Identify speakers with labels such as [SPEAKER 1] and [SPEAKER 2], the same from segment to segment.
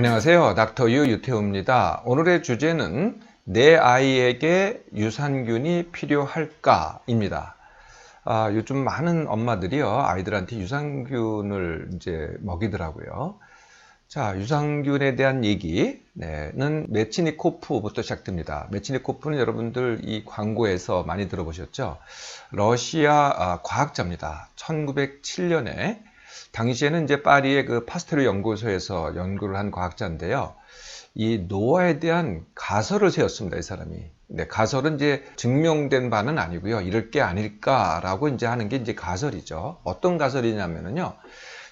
[SPEAKER 1] 안녕하세요. 닥터 유 유태우입니다. 오늘의 주제는 내 아이에게 유산균이 필요할까입니다. 요즘 많은 엄마들이요, 아이들한테 유산균을 이제 먹이더라고요. 자, 유산균에 대한 얘기는 메치니코프부터 시작됩니다. 메치니코프는 여러분들 이 광고에서 많이 들어보셨죠? 러시아 과학자입니다. 1907년에 당시에는 이제 파리의 그 파스테르 연구소에서 연구를 한 과학자인데요. 이 노화에 대한 가설을 세웠습니다, 이 사람이. 네, 가설은 이제 증명된 바는 아니고요. 이럴 게 아닐까라고 이제 하는 게 이제 가설이죠. 어떤 가설이냐면요.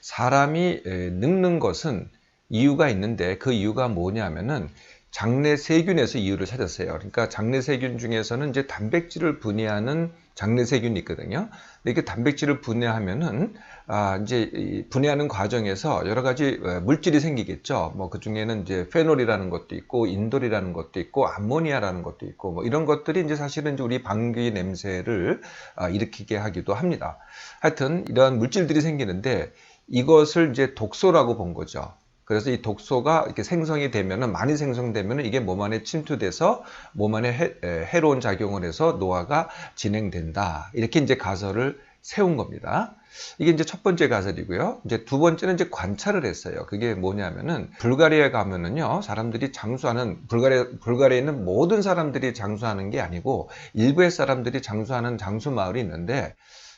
[SPEAKER 1] 사람이 늙는 것은 이유가 있는데 그 이유가 뭐냐면은 장내 세균에서 이유를 찾았어요. 그러니까 장내 세균 중에서는 이제 단백질을 분해하는 장내 세균이 있거든요. 근데 이게 단백질을 분해하면은 이제 분해하는 과정에서 여러 가지 물질이 생기겠죠. 뭐 그 중에는 이제 페놀이라는 것도 있고 인돌이라는 것도 있고 암모니아라는 것도 있고 뭐 이런 것들이 이제 사실은 이제 우리 방귀 냄새를 일으키게 하기도 합니다. 하여튼 이런 물질들이 생기는데 이것을 이제 독소라고 본 거죠. 그래서 이 독소가 이렇게 생성이 되면은, 많이 생성되면은 이게 몸 안에 침투돼서 몸 안에 해로운 작용을 해서 노화가 진행된다. 이렇게 이제 가설을 세운 겁니다. 이게 이제 첫 번째 가설이고요. 이제 두 번째는 이제 관찰을 했어요. 그게 뭐냐면은 불가리아에 가면은요, 사람들이 장수하는, 불가리아에 있는 모든 사람들이 장수하는 게 아니고 일부의 사람들이 장수하는 장수 마을이 있는데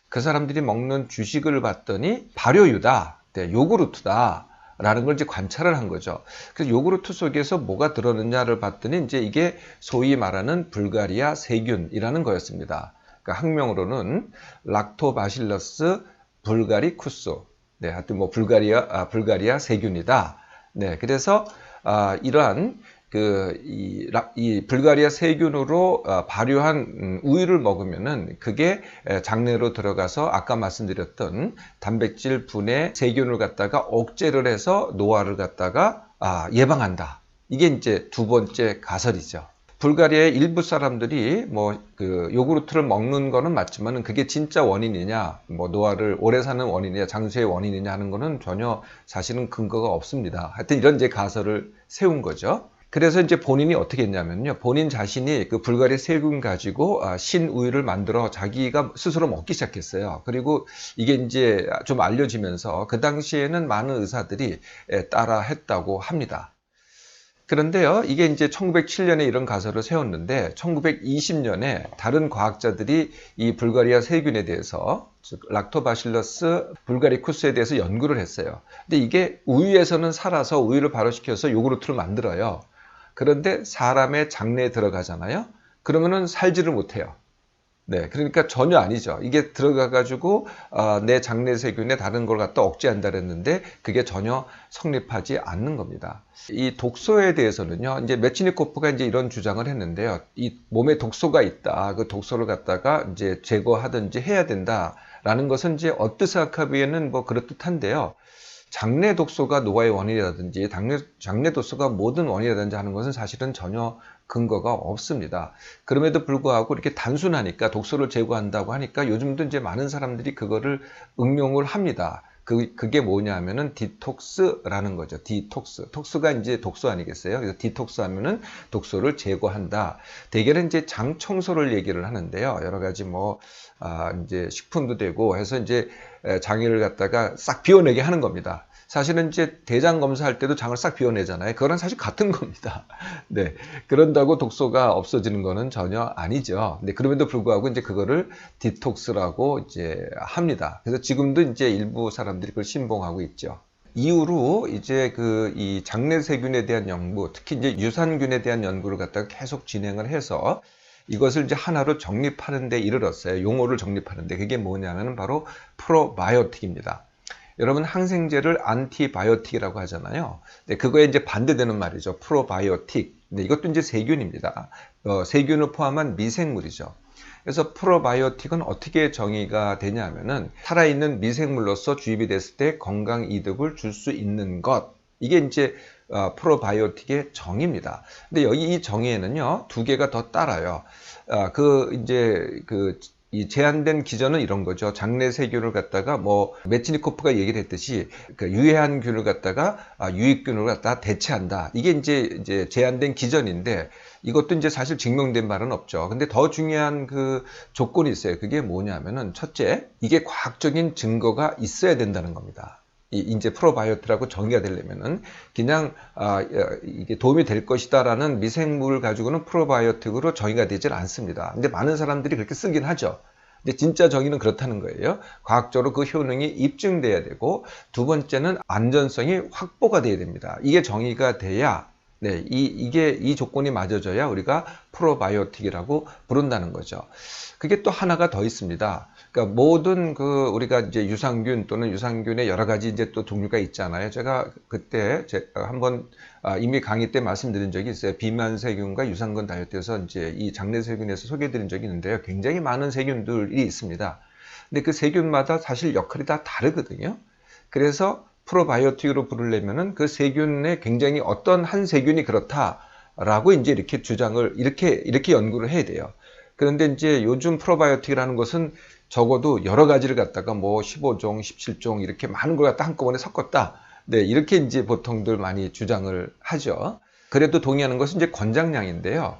[SPEAKER 1] 그 사람들이 먹는 주식을 봤더니 발효유다, 네, 요구르트다. 라는 걸 이제 관찰을 한 거죠. 그래서 요구르트 속에서 뭐가 들었느냐를 봤더니 이제 이게 소위 말하는 불가리아 세균이라는 거였습니다. 그러니까 학명으로는 락토바실러스 불가리쿠스. 네, 하여튼 뭐 불가리아 세균이다. 네, 그래서 이러한 이 불가리아 세균으로 발효한 우유를 먹으면은 그게 장내로 들어가서 아까 말씀드렸던 단백질 분해 세균을 갖다가 억제를 해서 노화를 갖다가 예방한다. 이게 이제 두 번째 가설이죠. 불가리아의 일부 사람들이 뭐 그 요구르트를 먹는 거는 맞지만은 그게 진짜 원인이냐, 뭐 노화를 오래 사는 원인이냐, 장수의 원인이냐 하는 거는 전혀 사실은 근거가 없습니다. 하여튼 이런 이제 가설을 세운 거죠. 그래서 이제 본인이 어떻게 했냐면요. 본인 자신이 그 불가리아 세균 가지고 신우유를 만들어 자기가 스스로 먹기 시작했어요. 그리고 이게 이제 좀 알려지면서 그 당시에는 많은 의사들이 따라 했다고 합니다. 그런데요, 이게 이제 1907년에 이런 가설을 세웠는데 1920년에 다른 과학자들이 이 불가리아 세균에 대해서, 즉 락토바실러스 불가리쿠스에 대해서 연구를 했어요. 근데 이게 우유에서는 살아서 우유를 발효시켜서 요구르트를 만들어요. 그런데 사람의 장내에 들어가잖아요. 그러면은 살지를 못해요. 네, 그러니까 전혀 아니죠. 이게 들어가가지고 내 장내 세균에 다른 걸 갖다 억제한다 그랬는데 그게 전혀 성립하지 않는 겁니다. 이 독소에 대해서는요, 이제 메치니코프가 이제 이런 주장을 했는데요. 이 몸에 독소가 있다. 그 독소를 갖다가 이제 제거하든지 해야 된다라는 것은 이제 언뜻 생각하기에는 뭐 그럴듯한데요. 장내 독소가 노화의 원인이라든지 장내 독소가 모든 원인이라든지 하는 것은 사실은 전혀 근거가 없습니다. 그럼에도 불구하고 이렇게 단순하니까, 독소를 제거한다고 하니까 요즘도 이제 많은 사람들이 그거를 응용을 합니다. 그게 뭐냐면은 디톡스라는 거죠. 디톡스. 톡스가 이제 독소 아니겠어요? 그래서 디톡스 하면은 독소를 제거한다. 대개는 이제 장 청소를 얘기를 하는데요. 여러 가지 이제 식품도 되고 해서 이제 장애를 갖다가 싹 비워내게 하는 겁니다. 사실은 이제 대장 검사할 때도 장을 싹 비워내잖아요. 그거랑 사실 같은 겁니다. 네. 그런다고 독소가 없어지는 거는 전혀 아니죠. 네. 그럼에도 불구하고 이제 그거를 디톡스라고 이제 합니다. 그래서 지금도 이제 일부 사람들이 그걸 신봉하고 있죠. 이후로 이제 이 장내 세균에 대한 연구, 특히 이제 유산균에 대한 연구를 갖다가 계속 진행을 해서 이것을 이제 하나로 정립하는 데 이르렀어요. 용어를 정립하는데 그게 뭐냐면 바로 프로바이오틱입니다. 여러분, 항생제를 안티바이오틱이라고 하잖아요. 네, 그거에 이제 반대되는 말이죠. 프로바이오틱. 네, 이것도 이제 세균입니다. 세균을 포함한 미생물이죠. 그래서 프로바이오틱은 어떻게 정의가 되냐면은 살아있는 미생물로서 주입이 됐을 때 건강 이득을 줄 수 있는 것. 이게 이제 프로바이오틱의 정의입니다. 근데 여기 이 정의에는요, 두 개가 더 따라요. 이 제한된 기전은 이런 거죠. 장내 세균을 갖다가 뭐 메치니코프가 얘기를 했듯이 그 유해한 균을 갖다가 유익균을 갖다가 대체한다. 이게 이제 제한된 기전인데 이것도 이제 사실 증명된 바는 없죠. 근데 더 중요한 그 조건이 있어요. 그게 뭐냐면은 첫째, 이게 과학적인 증거가 있어야 된다는 겁니다. 이제 프로바이오틱이라고 정의가 되려면은 그냥 이게 도움이 될 것이다라는 미생물을 가지고는 프로바이오틱으로 정의가 되질 않습니다. 근데 많은 사람들이 그렇게 쓰긴 하죠. 근데 진짜 정의는 그렇다는 거예요. 과학적으로 그 효능이 입증돼야 되고, 두 번째는 안전성이 확보가 돼야 됩니다. 이게 정의가 돼야, 네, 이 조건이 맞아져야 우리가 프로바이오틱이라고 부른다는 거죠. 그게 또 하나가 더 있습니다. 그러니까 모든 우리가 이제 유산균 또는 유산균의 여러 가지 이제 또 종류가 있잖아요. 제가 그때 한번 이미 강의 때 말씀드린 적이 있어요. 비만세균과 유산균 다이어트에서 이제 이 장내세균에서 소개해드린 적이 있는데요. 굉장히 많은 세균들이 있습니다. 근데 그 세균마다 사실 역할이 다 다르거든요. 그래서 프로바이오틱으로 부르려면은 그 세균에 굉장히 어떤 한 세균이 그렇다라고 이제 이렇게 주장을 이렇게 연구를 해야 돼요. 그런데 이제 요즘 프로바이오틱이라는 것은 적어도 여러 가지를 갖다가 뭐 15종, 17종 이렇게 많은 걸 갖다 한꺼번에 섞었다. 네, 이렇게 이제 보통들 많이 주장을 하죠. 그래도 동의하는 것은 이제 권장량인데요.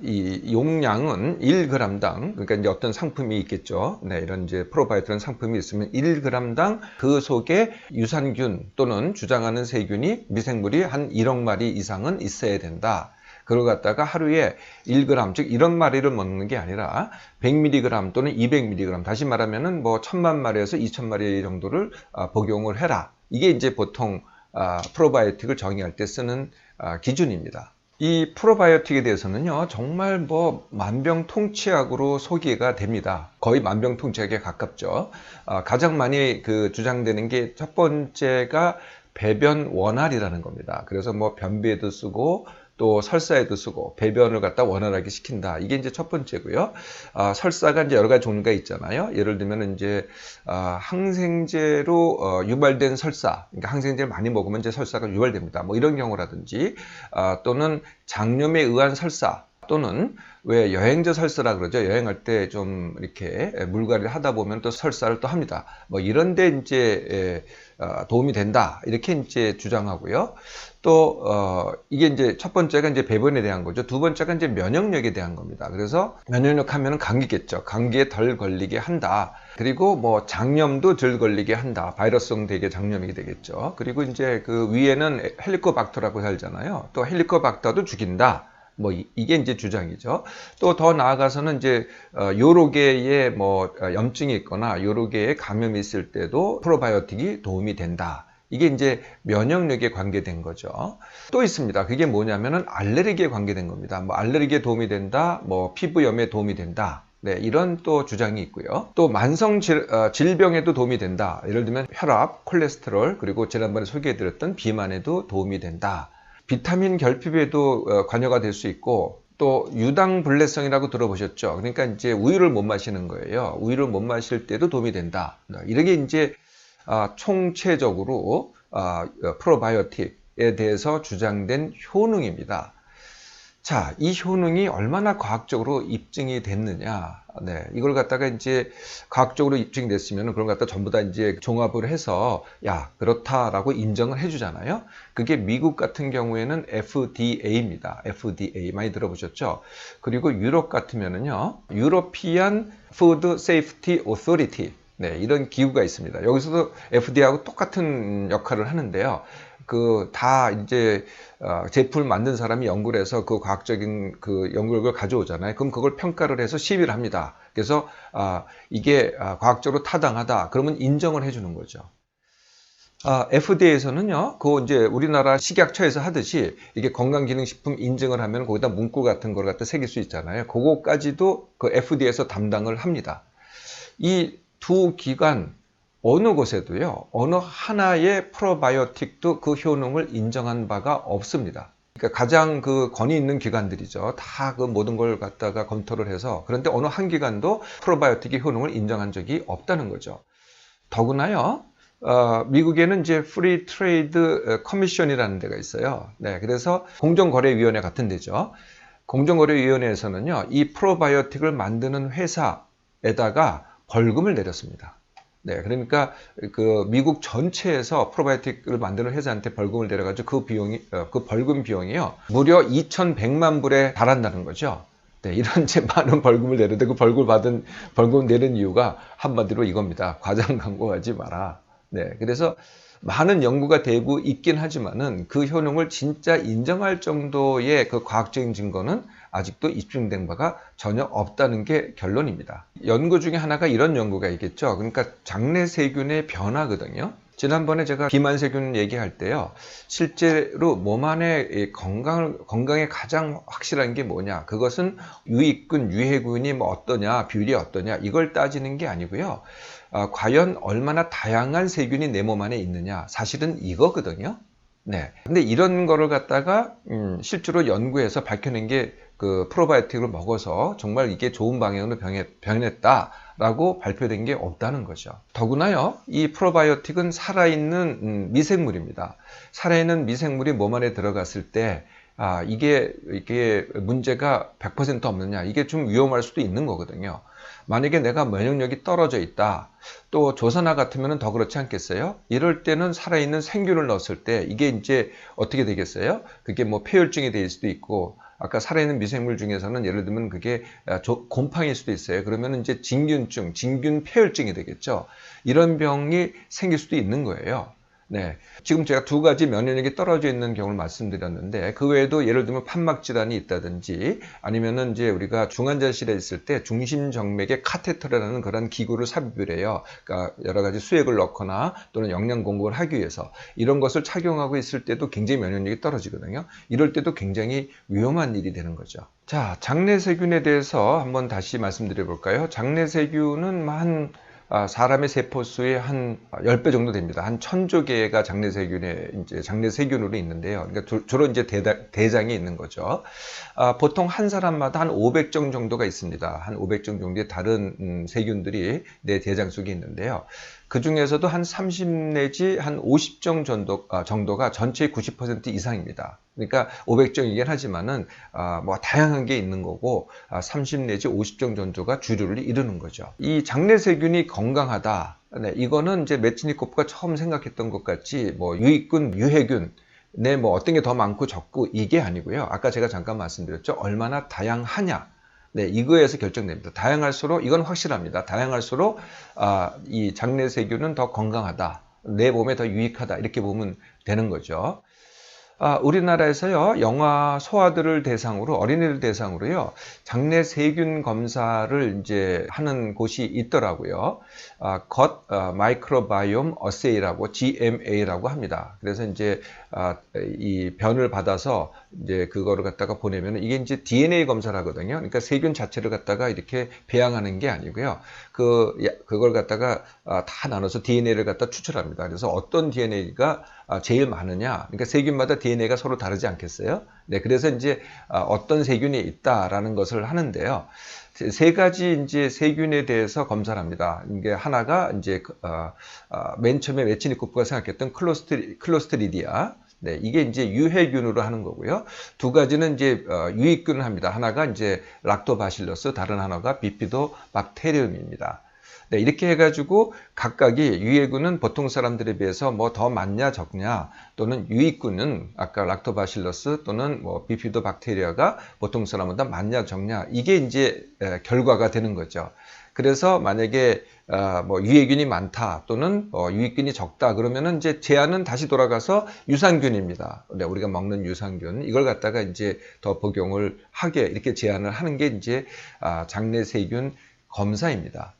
[SPEAKER 1] 이 용량은 1g당, 그러니까 이제 어떤 상품이 있겠죠. 네, 이런 이제 프로바이오틱 상품이 있으면 1g당 그 속에 유산균 또는 주장하는 세균이 미생물이 한 1억 마리 이상은 있어야 된다. 그걸 갖다가 하루에 1g, 즉 1억 마리를 먹는 게 아니라 100mg 또는 200mg, 다시 말하면은 뭐 1000만 마리에서 2000마리 정도를 복용을 해라. 이게 이제 보통 프로바이오틱을 정의할 때 쓰는 기준입니다. 이 프로바이오틱에 대해서는요, 정말 뭐 만병통치약으로 소개가 됩니다. 거의 만병통치약에 가깝죠. 가장 많이 주장되는 게 첫 번째가 배변 원활이라는 겁니다. 그래서 뭐 변비에도 쓰고 또 설사에도 쓰고 배변을 갖다 원활하게 시킨다. 이게 이제 첫 번째고요. 설사가 이제 여러 가지 종류가 있잖아요. 예를 들면 이제 항생제로 유발된 설사, 그러니까 항생제를 많이 먹으면 이제 설사가 유발됩니다. 뭐 이런 경우라든지 또는 장염에 의한 설사, 또는 왜 여행자 설사라 그러죠. 여행할 때 좀 이렇게 물갈이를 하다 보면 또 설사를 또 합니다. 뭐 이런데 이제 도움이 된다. 이렇게 이제 주장하고요. 또 이게 이제 첫 번째가 이제 배변에 대한 거죠. 두 번째가 이제 면역력에 대한 겁니다. 그래서 면역력 하면은 감기겠죠. 감기에 덜 걸리게 한다. 그리고 뭐 장염도 덜 걸리게 한다. 바이러스성 대개 장염이 되겠죠. 그리고 이제 그 위에는 헬리코박터라고 살잖아요. 또 헬리코박터도 죽인다. 뭐 이게 이제 주장이죠. 또 더 나아가서는 이제 여러 개의 뭐 염증이 있거나 여러 개의 감염이 있을 때도 프로바이오틱이 도움이 된다. 이게 이제 면역력에 관계된 거죠. 또 있습니다. 그게 뭐냐면은 알레르기에 관계된 겁니다. 뭐 알레르기에 도움이 된다, 뭐 피부염에 도움이 된다. 네, 이런 또 주장이 있고요. 또 만성 질병에도 도움이 된다. 예를 들면 혈압, 콜레스테롤, 그리고 지난번에 소개해드렸던 비만에도 도움이 된다. 비타민 결핍에도 관여가 될 수 있고, 또 유당불내성이라고 들어보셨죠? 그러니까 이제 우유를 못 마시는 거예요. 우유를 못 마실 때도 도움이 된다. 이렇게 이제 총체적으로 프로바이오틱에 대해서 주장된 효능입니다. 자, 이 효능이 얼마나 과학적으로 입증이 됐느냐. 네, 이걸 갖다가 이제 과학적으로 입증이 됐으면 그걸 갖다 전부 다 이제 종합을 해서 야, 그렇다라고 인정을 해주잖아요. 그게 미국 같은 경우에는 FDA입니다. FDA 많이 들어보셨죠? 그리고 유럽 같으면은요, European Food Safety Authority. 네, 이런 기구가 있습니다. 여기서도 FDA하고 똑같은 역할을 하는데요. 다 이제 제품을 만든 사람이 연구를 해서 그 과학적인 연구 결과를 가져오잖아요. 그럼 그걸 평가를 해서 심의를 합니다. 그래서 이게 과학적으로 타당하다. 그러면 인정을 해주는 거죠. FDA에서는요, 이제 우리나라 식약처에서 하듯이 이게 건강기능식품 인증을 하면 거기다 문구 같은 걸 갖다 새길 수 있잖아요. 그거까지도 그 FDA에서 담당을 합니다. 이 두 기관 어느 곳에도요, 어느 하나의 프로바이오틱도 그 효능을 인정한 바가 없습니다. 그러니까 가장 권위 있는 기관들이죠. 다 모든 걸 갖다가 검토를 해서, 그런데 어느 한 기관도 프로바이오틱의 효능을 인정한 적이 없다는 거죠. 더구나요, 미국에는 이제 프리 트레이드 커미션이라는 데가 있어요. 네, 그래서 공정거래위원회 같은 데죠. 공정거래위원회에서는요, 이 프로바이오틱을 만드는 회사 에다가 벌금을 내렸습니다. 네, 그러니까 그 미국 전체에서 프로바이오틱을 만드는 회사한테 벌금을 내려가지고 그 비용이 그 벌금 비용이요 무려 2,100만 불에 달한다는 거죠. 네, 이런 제 많은 벌금을 내는데 그 벌금을 내는 이유가 한마디로 이겁니다. 과장 광고하지 마라. 네, 그래서 많은 연구가 되고 있긴 하지만은 그 효능을 진짜 인정할 정도의 그 과학적인 증거는 아직도 입증된 바가 전혀 없다는 게 결론입니다. 연구 중에 하나가 이런 연구가 있겠죠. 그러니까 장내 세균의 변화거든요. 지난번에 제가 비만세균 얘기할 때요. 실제로 몸 안에 건강에 가장 확실한 게 뭐냐. 그것은 유익균, 유해균이 뭐 어떠냐, 비율이 어떠냐 이걸 따지는 게 아니고요. 과연 얼마나 다양한 세균이 내 몸 안에 있느냐. 사실은 이거거든요. 네. 근데 이런 거를 갖다가 실제로 연구해서 밝혀낸 게 그 프로바이오틱을 먹어서 정말 이게 좋은 방향으로 변했다라고 발표된 게 없다는 거죠. 더구나요, 이 프로바이오틱은 살아있는 미생물입니다. 살아있는 미생물이 몸 안에 들어갔을 때 이게 문제가 100% 없느냐, 이게 좀 위험할 수도 있는 거거든요. 만약에 내가 면역력이 떨어져 있다. 또 조사나 같으면 더 그렇지 않겠어요? 이럴 때는 살아있는 생균을 넣었을 때 이게 이제 어떻게 되겠어요? 그게 뭐 폐혈증이 될 수도 있고, 아까 살아있는 미생물 중에서는 예를 들면 그게 곰팡이일 수도 있어요. 그러면 이제 진균증, 진균 폐혈증이 되겠죠. 이런 병이 생길 수도 있는 거예요. 네. 지금 제가 두 가지 면역력이 떨어져 있는 경우를 말씀드렸는데, 그 외에도 예를 들면 판막 질환이 있다든지, 아니면은 이제 우리가 중환자실에 있을 때 중심정맥에 카테터라는 그런 기구를 삽입을 해요. 그러니까 여러 가지 수액을 넣거나 또는 영양 공급을 하기 위해서 이런 것을 착용하고 있을 때도 굉장히 면역력이 떨어지거든요. 이럴 때도 굉장히 위험한 일이 되는 거죠. 자, 장내 세균에 대해서 한번 다시 말씀드려 볼까요? 장내 세균은 사람의 세포수의 한 10배 정도 됩니다. 한 1000조 개가 장내 세균으로 있는데요. 그러니까 주로 이제 대장에 있는 거죠. 보통 한 사람마다 한 500종 정도가 있습니다. 한 500종 정도의 다른 세균들이 내 대장 속에 있는데요. 그 중에서도 한 30 내지 한 50종 정도가 전체의 90% 이상입니다. 그러니까 500종이긴 하지만은 뭐 다양한 게 있는 거고 30 내지 50종 정도가 주류를 이루는 거죠. 이 장내 세균이 건강하다. 네, 이거는 이제 메트니코프가 처음 생각했던 것 같이 뭐 유익균, 유해균 뭐 어떤 게 더 많고 적고 이게 아니고요. 아까 제가 잠깐 말씀드렸죠. 얼마나 다양하냐. 네, 이거에서 결정됩니다. 다양할수록 이건 확실합니다. 다양할수록 이 장내 세균은 더 건강하다. 내 몸에 더 유익하다. 이렇게 보면 되는 거죠. 우리나라에서요, 영아 소아들을 대상으로, 어린이들 대상으로요, 장내 세균 검사를 이제 하는 곳이 있더라고요. gut microbiome assay라고, GMA라고 합니다. 그래서 이제, 이 변을 받아서 이제 그거를 갖다가 보내면 이게 이제 DNA 검사를 하거든요. 그러니까 세균 자체를 갖다가 이렇게 배양하는 게 아니고요. 그걸 갖다가 다 나눠서 DNA를 갖다 추출합니다. 그래서 어떤 DNA가 제일 많으냐. 그러니까 세균마다 DNA가 서로 다르지 않겠어요? 네, 그래서 이제 어떤 세균이 있다라는 것을 하는데요. 세 가지 이제 세균에 대해서 검사를 합니다. 이게 하나가 이제 맨 처음에 메치니코프가 생각했던 클로스트리디아. 네, 이게 이제 유해균으로 하는 거고요. 두 가지는 이제 유익균을 합니다. 하나가 이제 락토바실러스, 다른 하나가 비피도박테리움입니다. 네, 이렇게 해가지고 각각이 유해균은 보통 사람들에 비해서 뭐 더 많냐 적냐, 또는 유익균은 아까 락토바실러스 또는 뭐 비피도박테리아가 보통 사람보다 많냐 적냐, 이게 이제 결과가 되는 거죠. 그래서 만약에 뭐 유해균이 많다 또는 유익균이 적다 그러면은 이제 제한은 다시 돌아가서 유산균입니다. 네, 우리가 먹는 유산균 이걸 갖다가 이제 더 복용을 하게 이렇게 제한을 하는 게 이제 장내 세균 검사입니다.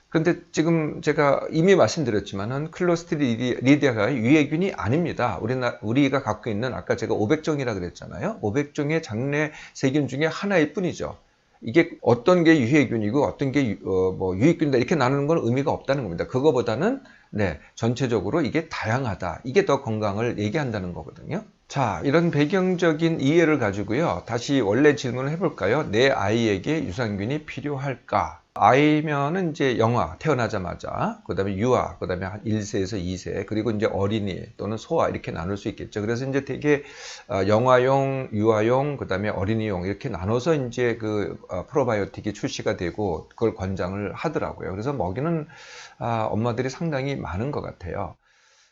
[SPEAKER 1] 그런데 지금 제가 이미 말씀드렸지만은 클로스트리디아가 유해균이 아닙니다. 우리가 갖고 있는 아까 제가 500종이라 그랬잖아요. 500종의 장내 세균 중에 하나일 뿐이죠. 이게 어떤 게 유해균이고 어떤 게 뭐 유익균이다 이렇게 나누는 건 의미가 없다는 겁니다. 그거보다는 네, 전체적으로 이게 다양하다. 이게 더 건강을 얘기한다는 거거든요. 자, 이런 배경적인 이해를 가지고요. 다시 원래 질문을 해볼까요? 내 아이에게 유산균이 필요할까? 아이면은 이제 영아, 태어나자마자, 그 다음에 유아, 그 다음에 한 1세에서 2세, 그리고 이제 어린이 또는 소아 이렇게 나눌 수 있겠죠. 그래서 이제 되게 영아용, 유아용, 그 다음에 어린이용 이렇게 나눠서 이제 그 프로바이오틱이 출시가 되고 그걸 권장을 하더라고요. 그래서 먹이는 엄마들이 상당히 많은 것 같아요.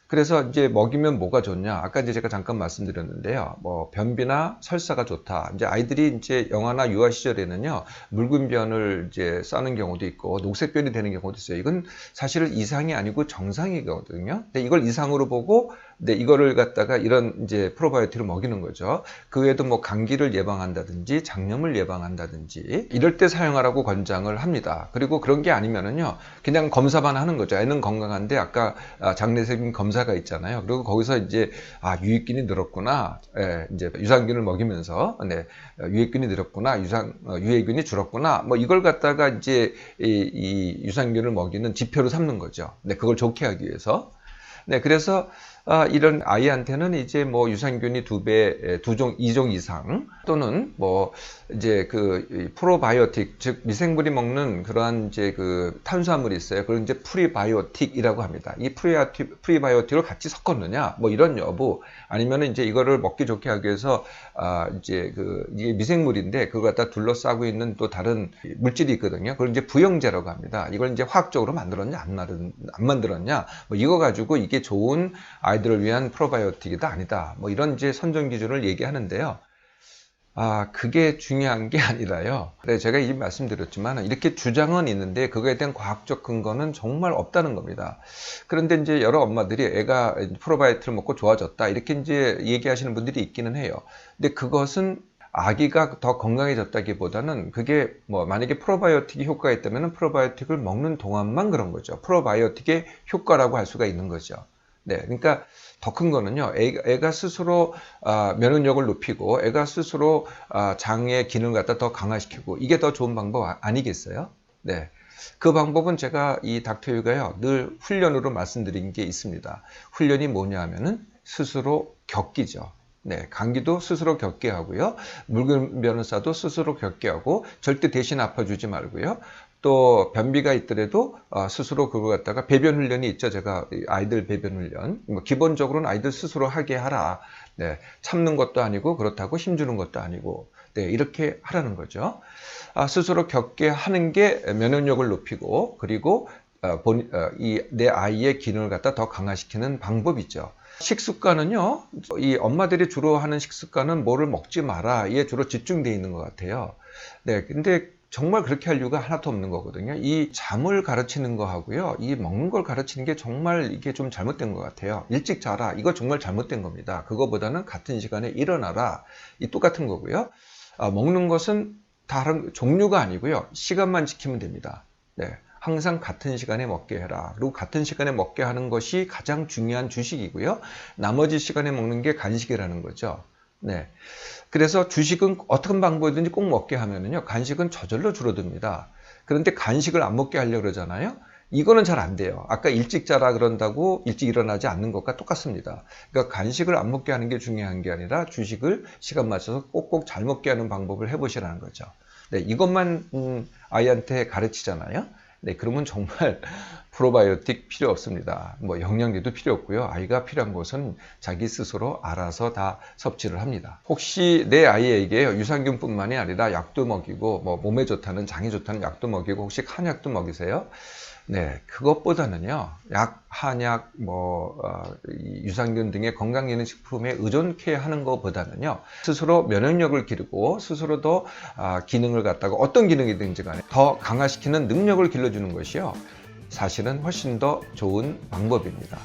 [SPEAKER 1] 그래서 이제 먹이면 뭐가 좋냐? 아까 이제 제가 잠깐 말씀드렸는데요. 뭐 변비나 설사가 좋다. 이제 아이들이 이제 영아나 유아 시절에는요, 묽은 변을 이제 싸는 경우도 있고 녹색변이 되는 경우도 있어요. 이건 사실은 이상이 아니고 정상이거든요. 근데 이걸 이상으로 보고, 근데 이거를 갖다가 이런 이제 프로바이오틱을 먹이는 거죠. 그 외에도 뭐 감기를 예방한다든지 장염을 예방한다든지 이럴 때 사용하라고 권장을 합니다. 그리고 그런 게 아니면은요, 그냥 검사만 하는 거죠. 애는 건강한데 아까 장내세균 검사가 있잖아요. 그리고 거기서 이제 유익균이 늘었구나, 이제 유산균을 먹이면서 유익균이 늘었구나, 유해균이 줄었구나, 뭐 이걸 갖다가 이제 이 유산균을 먹이는 지표로 삼는 거죠. 네, 그걸 좋게 하기 위해서. 네, 그래서 이런 아이한테는 이제 뭐 유산균이 2배, 2종 이상 또는 뭐 이제 그 프로바이오틱, 즉 미생물이 먹는 그러한 이제 그 탄수화물이 있어요. 그걸 이제 프리바이오틱이라고 합니다. 이 프리바이오틱을 같이 섞었느냐, 뭐 이런 여부, 아니면은 이제 이거를 먹기 좋게 하기 위해서 이제 이게 미생물인데 그걸 갖다 둘러싸고 있는 또 다른 물질이 있거든요. 그걸 이제 부영제라고 합니다. 이걸 이제 화학적으로 만들었냐, 안 만들었냐, 뭐 이거 가지고 이게 좋은 아이들을 위한 프로바이오틱이다 아니다, 뭐 이런 이제 선정 기준을 얘기하는데요. 그게 중요한 게 아니라요. 그래, 제가 이 말씀드렸지만 이렇게 주장은 있는데 그거에 대한 과학적 근거는 정말 없다는 겁니다. 그런데 이제 여러 엄마들이 애가 프로바이오틱을 먹고 좋아졌다 이렇게 이제 얘기하시는 분들이 있기는 해요. 근데 그것은 아기가 더 건강해졌다기보다는 그게 뭐 만약에 프로바이오틱이 효과가 있다면 프로바이오틱을 먹는 동안만 그런 거죠. 프로바이오틱의 효과라고 할 수가 있는 거죠. 네, 그러니까 더 큰 거는요, 애가 스스로 면역력을 높이고 애가 스스로 장의 기능을 갖다 더 강화시키고 이게 더 좋은 방법 아니겠어요? 네, 그 방법은 제가 이 닥터유가요 늘 훈련으로 말씀드린 게 있습니다. 훈련이 뭐냐 하면은 스스로 겪기죠. 네, 감기도 스스로 겪게 하고요, 묽은 변을 싸도 스스로 겪게 하고, 절대 대신 아파주지 말고요, 또 변비가 있더라도 스스로 그걸 갖다가 배변 훈련이 있죠. 제가 아이들 배변 훈련, 뭐 기본적으로는 아이들 스스로 하게 하라. 네, 참는 것도 아니고 그렇다고 힘주는 것도 아니고, 네, 이렇게 하라는 거죠. 스스로 겪게 하는 게 면역력을 높이고, 그리고 내 아이의 기능을 갖다 더 강화시키는 방법이죠. 식습관은요, 이 엄마들이 주로 하는 식습관은 뭐를 먹지 마라에 주로 집중되어 있는 것 같아요. 네, 근데 정말 그렇게 할 이유가 하나도 없는 거거든요. 이 잠을 가르치는 거 하고요, 이 먹는 걸 가르치는 게 정말 이게 좀 잘못된 것 같아요. 일찍 자라, 이거 정말 잘못된 겁니다. 그거보다는 같은 시간에 일어나라, 이 똑같은 거고요. 먹는 것은 다른 종류가 아니고요, 시간만 지키면 됩니다. 네, 항상 같은 시간에 먹게 해라. 그리고 같은 시간에 먹게 하는 것이 가장 중요한 주식이고요, 나머지 시간에 먹는 게 간식이라는 거죠. 네, 그래서 주식은 어떤 방법이든지 꼭 먹게 하면은요, 간식은 저절로 줄어듭니다. 그런데 간식을 안 먹게 하려고 그러잖아요. 이거는 잘 안 돼요. 아까 일찍 자라 그런다고 일찍 일어나지 않는 것과 똑같습니다. 그러니까 간식을 안 먹게 하는 게 중요한 게 아니라 주식을 시간 맞춰서 꼭꼭 잘 먹게 하는 방법을 해보시라는 거죠. 네, 이것만 아이한테 가르치잖아요. 네, 그러면 정말 프로바이오틱 필요 없습니다. 뭐 영양제도 필요 없고요. 아이가 필요한 것은 자기 스스로 알아서 다 섭취를 합니다. 혹시 내 아이에게 유산균뿐만이 아니라 약도 먹이고, 뭐 몸에 좋다는, 장에 좋다는 약도 먹이고, 혹시 한약도 먹이세요? 네, 그것보다는요, 약, 한약, 유산균 등의 건강기능식품에 의존케 하는 것보다는요, 스스로 면역력을 기르고 스스로 더 기능을 갖다가 어떤 기능이든지 간에 더 강화시키는 능력을 길러주는 것이요, 사실은 훨씬 더 좋은 방법입니다.